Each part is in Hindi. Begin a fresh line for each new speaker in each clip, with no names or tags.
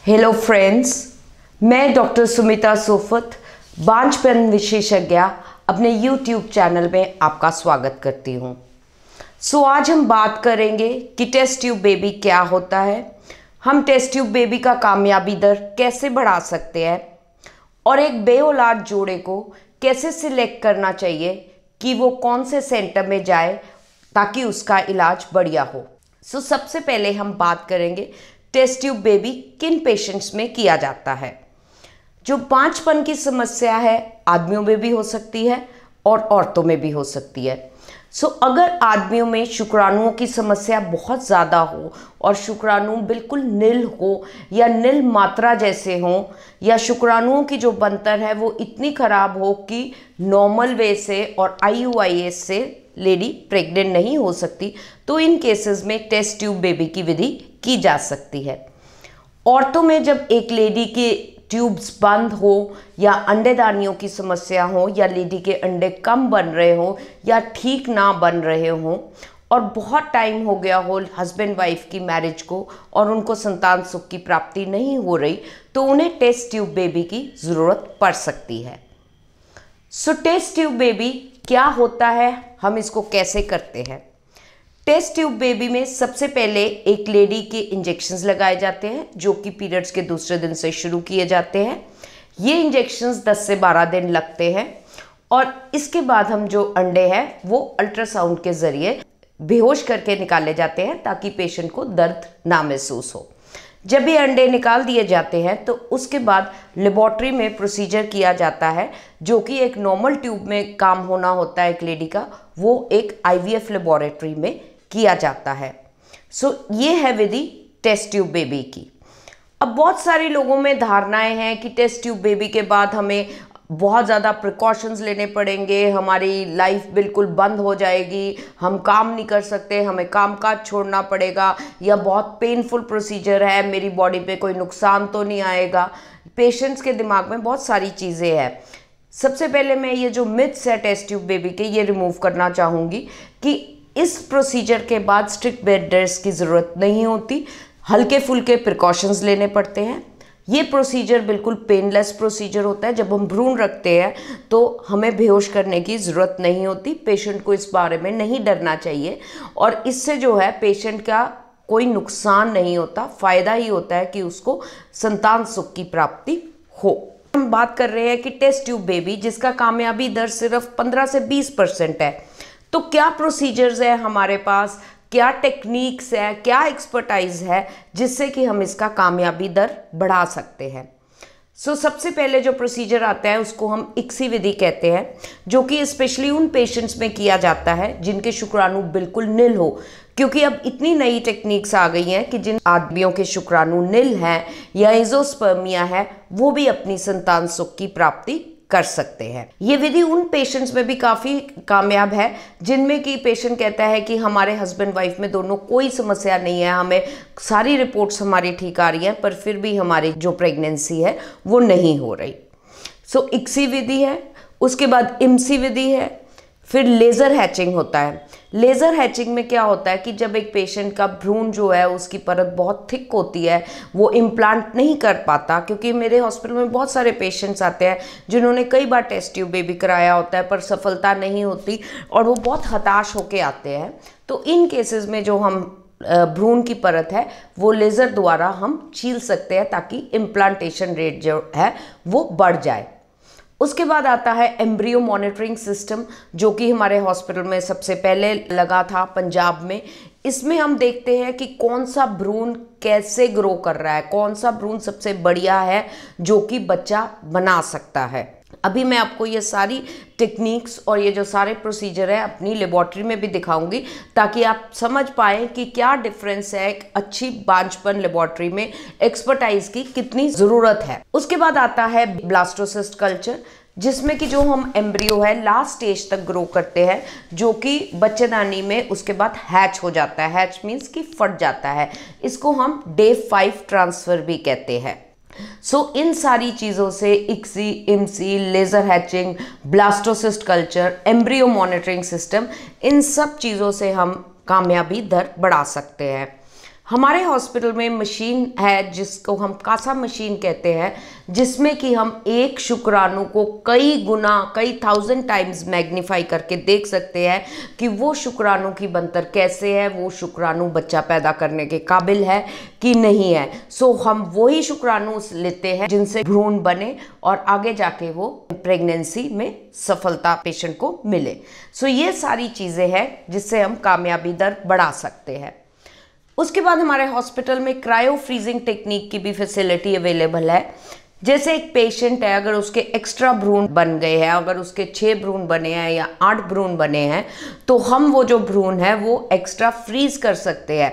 हेलो फ्रेंड्स, मैं डॉक्टर सुमिता सोफत बांझपन विशेषज्ञ अपने यूट्यूब चैनल में आपका स्वागत करती हूँ। आज हम बात करेंगे कि टेस्ट ट्यूब बेबी क्या होता है, हम टेस्ट ट्यूब बेबी का कामयाबी दर कैसे बढ़ा सकते हैं और एक बेऔलाद जोड़े को कैसे सिलेक्ट करना चाहिए कि वो कौन से सेंटर में जाए ताकि उसका इलाज बढ़िया हो। सबसे पहले हम बात करेंगे टेस्ट ट्यूब बेबी किन पेशेंट्स में किया जाता है। जो बांझपन की समस्या है आदमियों में भी हो सकती है और औरतों में भी हो सकती है। अगर आदमियों में शुक्राणुओं की समस्या बहुत ज़्यादा हो और शुक्राणु बिल्कुल नील हो या नील मात्रा जैसे हों या शुक्राणुओं की जो बनतर है वो इतनी ख़राब हो कि नॉर्मल वे से और IUIS से लेडी प्रेग्नेंट नहीं हो सकती, तो इन केसेस में टेस्ट ट्यूब बेबी की विधि की जा सकती है। औरतों में जब एक लेडी के ट्यूब्स बंद हो या अंडेदानियों की समस्या हो या लेडी के अंडे कम बन रहे हो या ठीक ना बन रहे हो और बहुत टाइम हो गया हो हस्बैंड वाइफ की मैरिज को और उनको संतान सुख की प्राप्ति नहीं हो रही, तो उन्हें टेस्ट ट्यूब बेबी की ज़रूरत पड़ सकती है। टेस्ट ट्यूब बेबी क्या होता है, हम इसको कैसे करते हैं। टेस्ट ट्यूब बेबी में सबसे पहले एक लेडी के इंजेक्शंस लगाए जाते हैं जो कि पीरियड्स के दूसरे दिन से शुरू किए जाते हैं। ये इंजेक्शंस 10 से 12 दिन लगते हैं और इसके बाद हम जो अंडे हैं वो अल्ट्रासाउंड के ज़रिए बेहोश करके निकाले जाते हैं ताकि पेशेंट को दर्द ना महसूस हो। जब ये अंडे निकाल दिए जाते हैं तो उसके बाद लेबोरेटरी में प्रोसीजर किया जाता है जो कि एक नॉर्मल ट्यूब में काम होना होता है एक लेडी का, वो एक IVF लेबोरेटरी में किया जाता है। ये है विधि टेस्ट ट्यूब बेबी की। अब बहुत सारे लोगों में धारणाएं हैं कि टेस्ट ट्यूब बेबी के बाद हमें बहुत ज़्यादा प्रिकॉशंस लेने पड़ेंगे, हमारी लाइफ बिल्कुल बंद हो जाएगी, हम काम नहीं कर सकते, हमें कामकाज छोड़ना पड़ेगा या बहुत पेनफुल प्रोसीजर है, मेरी बॉडी पे कोई नुकसान तो नहीं आएगा। पेशेंट्स के दिमाग में बहुत सारी चीज़ें हैं। सबसे पहले मैं ये जो मिथ्स है टेस्ट ट्यूब बेबी के ये रिमूव करना चाहूँगी कि इस प्रोसीजर के बाद स्ट्रिक्ट बेड रेस्ट की ज़रूरत नहीं होती, हल्के फुल्के प्रिकॉशंस लेने पड़ते हैं। ये प्रोसीजर बिल्कुल पेनलेस प्रोसीजर होता है। जब हम भ्रूण रखते हैं तो हमें बेहोश करने की ज़रूरत नहीं होती। पेशेंट को इस बारे में नहीं डरना चाहिए और इससे जो है पेशेंट का कोई नुकसान नहीं होता, फ़ायदा ही होता है कि उसको संतान सुख की प्राप्ति हो। हम बात कर रहे हैं कि टेस्ट ट्यूब बेबी जिसका कामयाबी दर सिर्फ 15 से 20% है, तो क्या प्रोसीजर्स है हमारे पास, क्या टेक्निक्स है, क्या एक्सपर्टाइज है जिससे कि हम इसका कामयाबी दर बढ़ा सकते हैं। सबसे पहले जो प्रोसीजर आता है उसको हम ICSI विधि कहते हैं, जो कि स्पेशली उन पेशेंट्स में किया जाता है जिनके शुक्राणु बिल्कुल नील हो, क्योंकि अब इतनी नई टेक्निक्स आ गई हैं कि जिन आदमियों के शुक्राणु नील हैं या एजोस्पर्मिया है वो भी अपनी संतान सुख की प्राप्ति कर सकते हैं। ये विधि उन पेशेंट्स में भी काफ़ी कामयाब है जिनमें कि पेशेंट कहता है कि हमारे हस्बैंड वाइफ में दोनों कोई समस्या नहीं है, हमें सारी रिपोर्ट्स हमारी ठीक आ रही हैं, पर फिर भी हमारी जो प्रेगनेंसी है वो नहीं हो रही। ICSI विधि है, उसके बाद IMSI विधि है, फिर लेज़र हैचिंग होता है। लेज़र हैचिंग में क्या होता है कि जब एक पेशेंट का भ्रूण जो है उसकी परत बहुत थिक होती है, वो इम्प्लांट नहीं कर पाता, क्योंकि मेरे हॉस्पिटल में बहुत सारे पेशेंट्स आते हैं जिन्होंने कई बार टेस्ट ट्यूब बेबी कराया होता है पर सफलता नहीं होती और वो बहुत हताश होके आते हैं। तो इन केसेस में जो हम भ्रूण की परत है वो लेज़र द्वारा हम छील सकते हैं ताकि इम्प्लांटेशन रेट जो है वो बढ़ जाए। उसके बाद आता है एम्ब्रियो मॉनिटरिंग सिस्टम, जो कि हमारे हॉस्पिटल में सबसे पहले लगा था पंजाब में। इसमें हम देखते हैं कि कौन सा भ्रूण कैसे ग्रो कर रहा है, कौन सा भ्रूण सबसे बढ़िया है जो कि बच्चा बना सकता है। अभी मैं आपको ये सारी टेक्निक्स और ये जो सारे प्रोसीजर है अपनी लेबोरेटरी में भी दिखाऊंगी ताकि आप समझ पाएँ कि क्या डिफरेंस है, एक अच्छी बांझपन लेबोरेटरी में एक्सपर्टाइज की कितनी ज़रूरत है। उसके बाद आता है ब्लास्टोसिस्ट कल्चर, जिसमें कि जो हम एम्ब्रियो है लास्ट स्टेज तक ग्रो करते हैं, जो कि बच्चेदानी में उसके बाद हैच हो जाता है। हैच मीन्स कि फट जाता है, इसको हम डे 5 ट्रांसफ़र भी कहते हैं। इन सारी चीज़ों से ICSI, IMSI, laser hatching, blastocyst culture, embryo monitoring system, इन सब चीज़ों से हम कामयाबी दर बढ़ा सकते हैं। हमारे हॉस्पिटल में मशीन है जिसको हम कासा मशीन कहते हैं, जिसमें कि हम एक शुक्राणु को कई गुना, कई 1000 टाइम्स मैग्नीफाई करके देख सकते हैं कि वो शुक्राणु की बनतर कैसे है, वो शुक्राणु बच्चा पैदा करने के काबिल है कि नहीं है। सो हम वही शुक्राणु लेते हैं जिनसे भ्रूण बने और आगे जाके वो प्रेगनेंसी में सफलता पेशेंट को मिले। सो ये सारी चीज़ें हैं जिससे हम कामयाबी दर बढ़ा सकते हैं। उसके बाद हमारे हॉस्पिटल में क्रायो फ्रीजिंग टेक्निक की भी फैसिलिटी अवेलेबल है। जैसे एक पेशेंट है, अगर उसके एक्स्ट्रा भ्रूण बन गए हैं, अगर उसके 6 भ्रूण बने हैं या 8 भ्रूण बने हैं, तो हम वो जो भ्रूण है वो एक्स्ट्रा फ्रीज कर सकते हैं।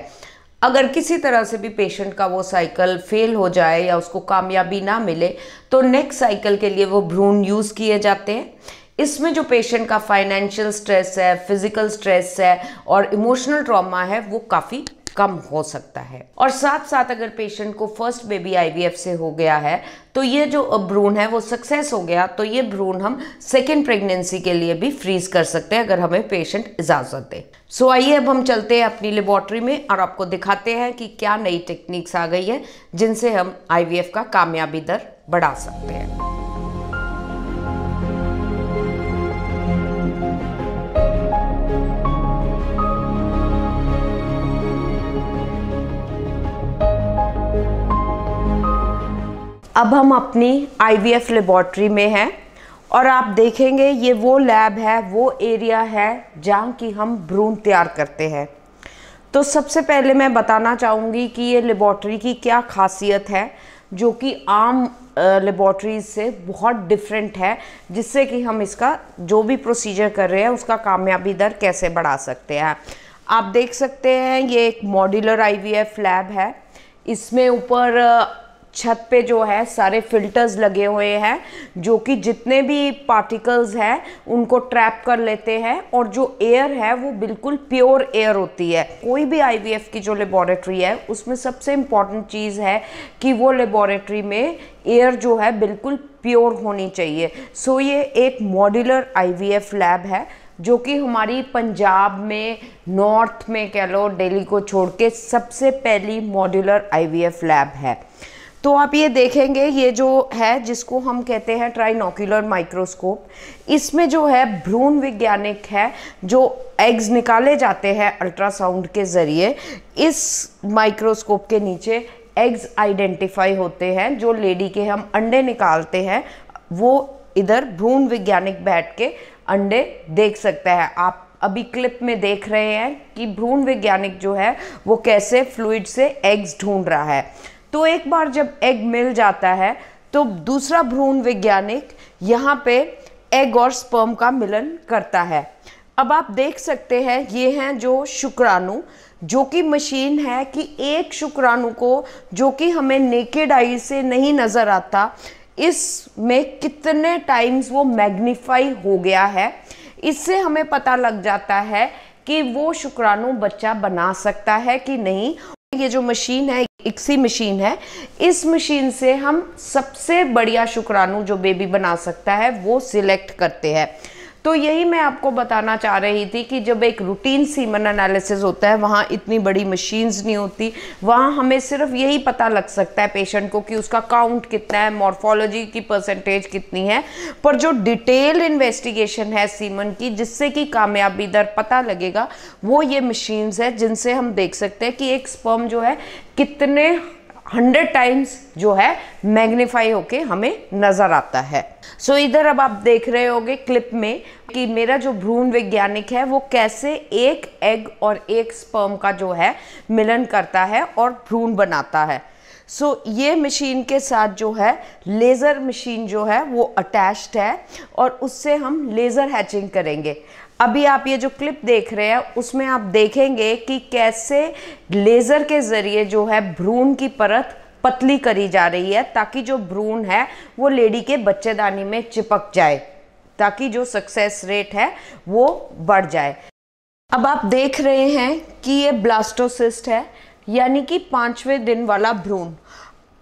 अगर किसी तरह से भी पेशेंट का वो साइकिल फेल हो जाए या उसको कामयाबी ना मिले, तो नेक्स्ट साइकिल के लिए वो भ्रूण यूज़ किए जाते हैं। इसमें जो पेशेंट का फाइनेंशियल स्ट्रेस है, फिजिकल स्ट्रेस है और इमोशनल ट्रॉमा है वो काफ़ी कम हो सकता है। और साथ साथ अगर पेशेंट को फर्स्ट बेबी आईवीएफ से हो गया है, तो ये जो भ्रूण है वो सक्सेस हो गया, तो ये भ्रूण हम सेकेंड प्रेगनेंसी के लिए भी फ्रीज कर सकते हैं अगर हमें पेशेंट इजाज़त दे। सो आइए अब हम चलते हैं अपनी लेबोरेटरी में और आपको दिखाते हैं कि क्या नई टेक्निक्स आ गई है जिनसे हम आईवीएफ का कामयाबी दर बढ़ा सकते हैं। अब हम अपनी आईवीएफ लेबोरेटरी में हैं और आप देखेंगे ये वो लैब है, वो एरिया है जहाँ की हम भ्रूण तैयार करते हैं। तो सबसे पहले मैं बताना चाहूँगी कि ये लेबोरेटरी की क्या खासियत है जो कि आम लेबोरेटरीज से बहुत डिफरेंट है, जिससे कि हम इसका जो भी प्रोसीजर कर रहे हैं उसका कामयाबी दर कैसे बढ़ा सकते हैं। आप देख सकते हैं ये एक मॉड्यूलर आईवीएफ लैब है। इसमें ऊपर छत पे जो है सारे फिल्टर्स लगे हुए हैं जो कि जितने भी पार्टिकल्स हैं उनको ट्रैप कर लेते हैं और जो एयर है वो बिल्कुल प्योर एयर होती है। कोई भी आईवीएफ की जो लेबोरेटरी है उसमें सबसे इम्पॉर्टेंट चीज़ है कि वो लेबोरेटरी में एयर जो है बिल्कुल प्योर होनी चाहिए। सो ये एक मॉड्यूलर आईवीएफ लैब है जो कि हमारी पंजाब में, नॉर्थ में कह लो, दिल्ली को छोड़ के सबसे पहली मॉड्यूलर आईवीएफ लैब है। तो आप ये देखेंगे ये जो है जिसको हम कहते हैं ट्राइनोक्यूलर माइक्रोस्कोप, इसमें जो है भ्रूण वैज्ञानिक है जो एग्स निकाले जाते हैं अल्ट्रासाउंड के ज़रिए। इस माइक्रोस्कोप के नीचे एग्स आइडेंटिफाई होते हैं, जो लेडी के हम अंडे निकालते हैं वो इधर भ्रूण वैज्ञानिक बैठ के अंडे देख सकता है। आप अभी क्लिप में देख रहे हैं कि भ्रूण वैज्ञानिक जो है वो कैसे फ्लूइड से एग्स ढूंढ रहा है। तो एक बार जब एग मिल जाता है तो दूसरा भ्रूण वैज्ञानिक यहाँ पे एग और स्पर्म का मिलन करता है। अब आप देख सकते हैं ये हैं जो शुक्राणु, जो कि मशीन है कि एक शुक्राणु को जो कि हमें नेकेड आई से नहीं नज़र आता, इसमें कितने टाइम्स वो मैग्नीफाई हो गया है। इससे हमें पता लग जाता है कि वो शुक्राणु बच्चा बना सकता है कि नहीं। ये जो मशीन है इक्सी मशीन है, इस मशीन से हम सबसे बढ़िया शुक्राणु जो बेबी बना सकता है वो सिलेक्ट करते हैं। तो यही मैं आपको बताना चाह रही थी कि जब एक रूटीन सीमन एनालिसिस होता है वहाँ इतनी बड़ी मशीन्स नहीं होती, वहाँ हमें सिर्फ यही पता लग सकता है पेशेंट को कि उसका काउंट कितना है, मॉर्फोलॉजी की परसेंटेज कितनी है। पर जो डिटेल इन्वेस्टिगेशन है सीमन की, जिससे कि कामयाबी दर पता लगेगा, वो ये मशीन्स है जिनसे हम देख सकते हैं कि एक स्पर्म जो है कितने 100 टाइम्स जो है मैग्नीफाई होके हमें नज़र आता है। सो इधर अब आप देख रहे होगे क्लिप में कि मेरा जो भ्रूण वैज्ञानिक है वो कैसे एक एग और एक स्पर्म का जो है मिलन करता है और भ्रूण बनाता है। सो ये मशीन के साथ जो है लेज़र मशीन जो है वो अटैच्ड है और उससे हम लेज़र हैचिंग करेंगे। अभी आप ये जो क्लिप देख रहे हैं उसमें आप देखेंगे कि कैसे लेज़र के ज़रिए जो है भ्रूण की परत पतली करी जा रही है ताकि जो भ्रूण है वो लेडी के बच्चेदानी में चिपक जाए, ताकि जो सक्सेस रेट है वो बढ़ जाए। अब आप देख रहे हैं कि ये ब्लास्टोसिस्ट है, यानी कि 5वें दिन वाला भ्रूण।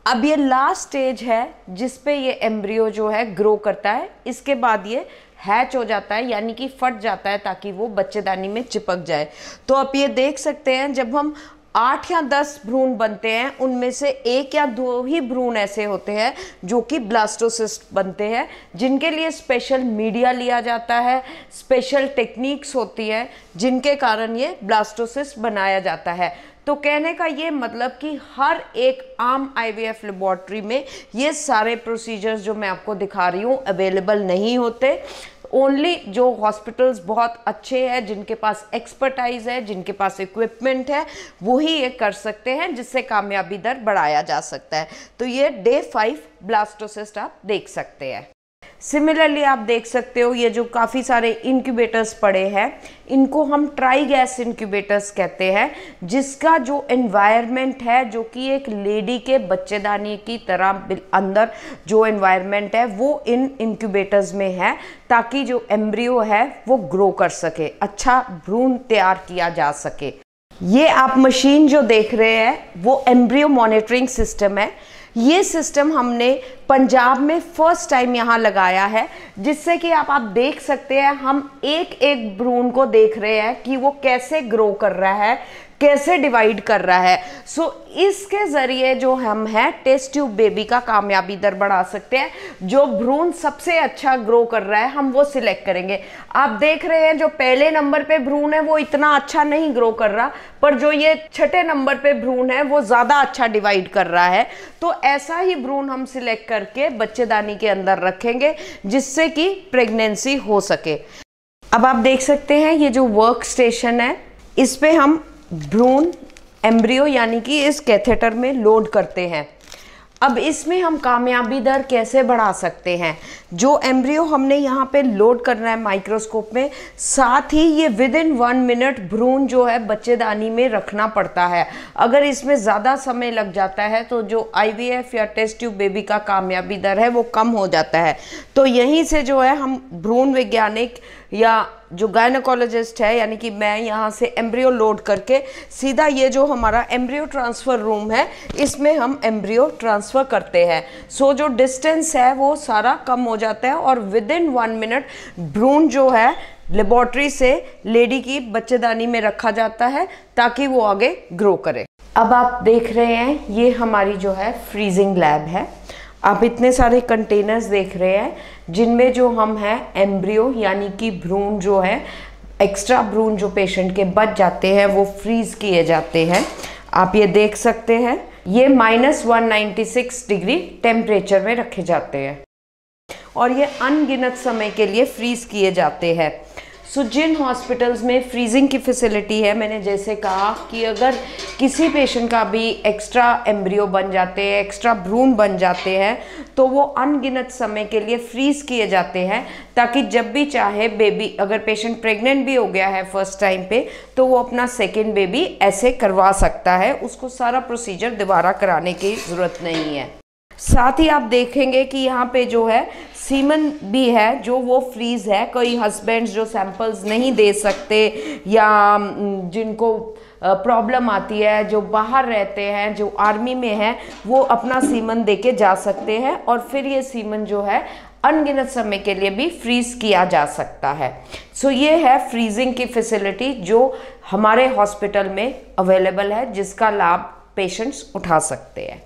अब ये लास्ट स्टेज है जिस पे ये एम्ब्रियो जो है ग्रो करता है। इसके बाद ये हैच हो जाता है, यानी कि फट जाता है ताकि वो बच्चेदानी में चिपक जाए। तो आप ये देख सकते हैं जब हम 8 या 10 भ्रूण बनते हैं, उनमें से 1 या 2 ही भ्रूण ऐसे होते हैं जो कि ब्लास्टोसिस्ट बनते हैं, जिनके लिए स्पेशल मीडिया लिया जाता है, स्पेशल टेक्निक्स होती है जिनके कारण ये ब्लास्टोसिस्ट बनाया जाता है। तो कहने का ये मतलब कि हर एक आम आईवीएफ लेबोरेटरी में ये सारे प्रोसीजर्स जो मैं आपको दिखा रही हूँ अवेलेबल नहीं होते। ओनली जो हॉस्पिटल्स बहुत अच्छे हैं, जिनके पास एक्सपर्टाइज है, जिनके पास इक्विपमेंट है, वही ये कर सकते हैं, जिससे कामयाबी दर बढ़ाया जा सकता है। तो ये डे 5 ब्लास्टोसिस्ट आप देख सकते हैं। सिमिलरली आप देख सकते हो ये जो काफ़ी सारे इंक्यूबेटर्स पड़े हैं, इनको हम ट्राई गैस इंक्यूबेटर्स कहते हैं, जिसका जो एनवायरनमेंट है, जो कि एक लेडी के बच्चेदानी की तरह अंदर जो एनवायरनमेंट है वो इन इंक्यूबेटर्स में है, ताकि जो एम्ब्रियो है वो ग्रो कर सके, अच्छा भ्रूण तैयार किया जा सके। ये आप मशीन जो देख रहे हैं वो एम्ब्रियो मॉनिटरिंग सिस्टम है। ये सिस्टम हमने पंजाब में फर्स्ट टाइम यहाँ लगाया है, जिससे कि आप देख सकते हैं हम एक एक भ्रूण को देख रहे हैं कि वो कैसे ग्रो कर रहा है, कैसे डिवाइड कर रहा है। सो इसके ज़रिए जो हम हैं टेस्ट ट्यूब बेबी का कामयाबी दर बढ़ा सकते हैं। जो भ्रूण सबसे अच्छा ग्रो कर रहा है हम वो सिलेक्ट करेंगे। आप देख रहे हैं जो पहले नंबर पे भ्रूण है वो इतना अच्छा नहीं ग्रो कर रहा, पर जो ये छठे नंबर पे भ्रूण है वो ज़्यादा अच्छा डिवाइड कर रहा है। तो ऐसा ही भ्रूण हम सिलेक्ट करके बच्चेदानी के अंदर रखेंगे, जिससे कि प्रेगनेंसी हो सके। अब आप देख सकते हैं ये जो वर्क स्टेशन है, इस पे हम भ्रूण एम्ब्रियो यानी कि इस कैथेटर में लोड करते हैं। अब इसमें हम कामयाबी दर कैसे बढ़ा सकते हैं? जो एम्ब्रियो हमने यहाँ पे लोड करना है माइक्रोस्कोप में, साथ ही ये विद इन 1 मिनट भ्रूण जो है बच्चेदानी में रखना पड़ता है। अगर इसमें ज़्यादा समय लग जाता है तो जो आईवीएफ या टेस्ट ट्यूब बेबी का कामयाबी दर है वो कम हो जाता है। तो यहीं से जो है हम भ्रूण वैज्ञानिक या जो गायनेकोलॉजिस्ट है, यानी कि मैं यहाँ से एम्ब्रियो लोड करके सीधा ये जो हमारा एम्ब्रियो ट्रांसफ़र रूम है इसमें हम एम्ब्रियो ट्रांसफ़र करते हैं। सो जो डिस्टेंस है वो सारा कम हो जाता है और विद इन 1 मिनट भ्रूण जो है लेबोरेटरी से लेडी की बच्चेदानी में रखा जाता है ताकि वो आगे ग्रो करे। अब आप देख रहे हैं ये हमारी जो है फ्रीजिंग लैब है। आप इतने सारे कंटेनर्स देख रहे हैं जिनमें जो हम हैं एम्ब्रियो यानी कि भ्रूण जो है, एक्स्ट्रा भ्रूण जो पेशेंट के बच जाते हैं वो फ्रीज किए जाते हैं। आप ये देख सकते हैं ये -196 डिग्री टेम्परेचर में रखे जाते हैं और ये अनगिनत समय के लिए फ्रीज किए जाते हैं। सो जिन हॉस्पिटल्स में फ्रीजिंग की फैसिलिटी है, मैंने जैसे कहा कि अगर किसी पेशेंट का भी एक्स्ट्रा एम्ब्रियो बन जाते हैं, एक्स्ट्रा भ्रूण बन जाते हैं, तो वो अनगिनत समय के लिए फ्रीज किए जाते हैं, ताकि जब भी चाहे बेबी, अगर पेशेंट प्रेग्नेंट भी हो गया है फर्स्ट टाइम पे, तो वो अपना सेकेंड बेबी ऐसे करवा सकता है, उसको सारा प्रोसीजर दोबारा कराने की ज़रूरत नहीं है। साथ ही आप देखेंगे कि यहाँ पे जो है सीमन भी है जो वो फ्रीज है। कई हस्बैंड्स जो सैंपल्स नहीं दे सकते या जिनको प्रॉब्लम आती है, जो बाहर रहते हैं, जो आर्मी में हैं, वो अपना सीमन दे के जा सकते हैं और फिर ये सीमन जो है अनगिनत समय के लिए भी फ्रीज किया जा सकता है। सो ये है फ्रीजिंग की फैसिलिटी जो हमारे हॉस्पिटल में अवेलेबल है, जिसका लाभ पेशेंट्स उठा सकते हैं।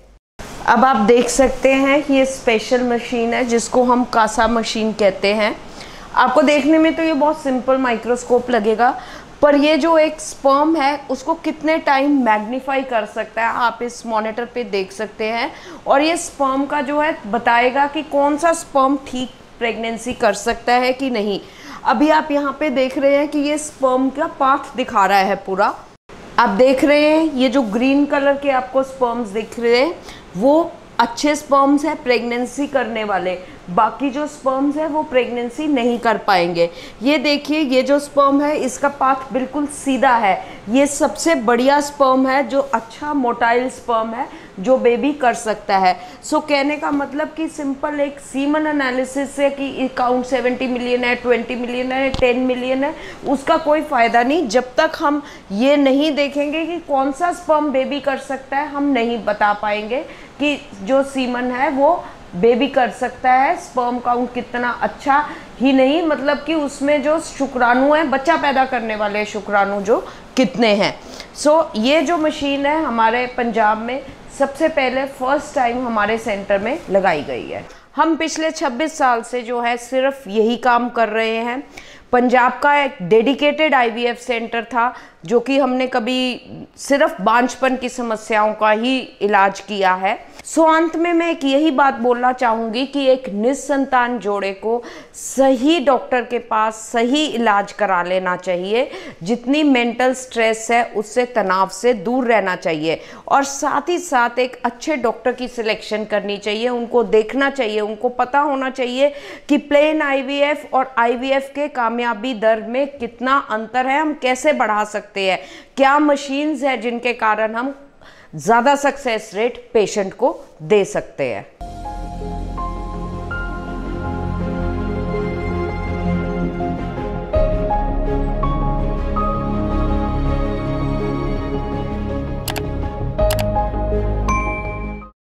अब आप देख सकते हैं ये स्पेशल मशीन है जिसको हम कासा मशीन कहते हैं। आपको देखने में तो ये बहुत सिंपल माइक्रोस्कोप लगेगा, पर ये जो एक स्पर्म है उसको कितने टाइम मैग्नीफाई कर सकता है आप इस मॉनिटर पे देख सकते हैं। और ये स्पर्म का जो है बताएगा कि कौन सा स्पर्म ठीक प्रेगनेंसी कर सकता है कि नहीं। अभी आप यहाँ पे देख रहे हैं कि ये स्पर्म का पाथ दिखा रहा है पूरा। आप देख रहे हैं ये जो ग्रीन कलर के आपको स्पर्म्स दिख रहे हैं वो अच्छे स्पर्म्स हैं प्रेगनेंसी करने वाले, बाकी जो स्पर्म्स है वो प्रेगनेंसी नहीं कर पाएंगे। ये देखिए ये जो स्पर्म है इसका पाथ बिल्कुल सीधा है, ये सबसे बढ़िया स्पर्म है जो अच्छा मोटाइल स्पर्म है जो बेबी कर सकता है। सो कहने का मतलब कि सिंपल एक सीमन एनालिसिस से कि काउंट 70 मिलियन है, 20 मिलियन है, 10 मिलियन है, उसका कोई फ़ायदा नहीं जब तक हम ये नहीं देखेंगे कि कौन सा स्पर्म बेबी कर सकता है। हम नहीं बता पाएंगे कि जो सीमन है वो बेबी कर सकता है। स्पर्म काउंट कितना अच्छा ही नहीं, मतलब कि उसमें जो शुक्राणु है, बच्चा पैदा करने वाले शुक्राणु जो कितने हैं। ये जो मशीन है हमारे पंजाब में सबसे पहले फर्स्ट टाइम हमारे सेंटर में लगाई गई है। हम पिछले 26 साल से जो है सिर्फ यही काम कर रहे हैं। पंजाब का एक डेडिकेटेड IVF सेंटर था, जो कि हमने कभी सिर्फ बांझपन की समस्याओं का ही इलाज किया है। अंत में मैं एक यही बात बोलना चाहूँगी कि एक निसंतान जोड़े को सही डॉक्टर के पास सही इलाज करा लेना चाहिए। जितनी मेंटल स्ट्रेस है उससे, तनाव से दूर रहना चाहिए, और साथ ही साथ एक अच्छे डॉक्टर की सिलेक्शन करनी चाहिए। उनको देखना चाहिए, उनको पता होना चाहिए कि प्लेन IVF और IVF के कामयाबी दर में कितना अंतर है, हम कैसे बढ़ा सकते हैं, क्या मशीन्स है जिनके कारण हम ज़्यादा सक्सेस रेट पेशेंट को दे सकते हैं।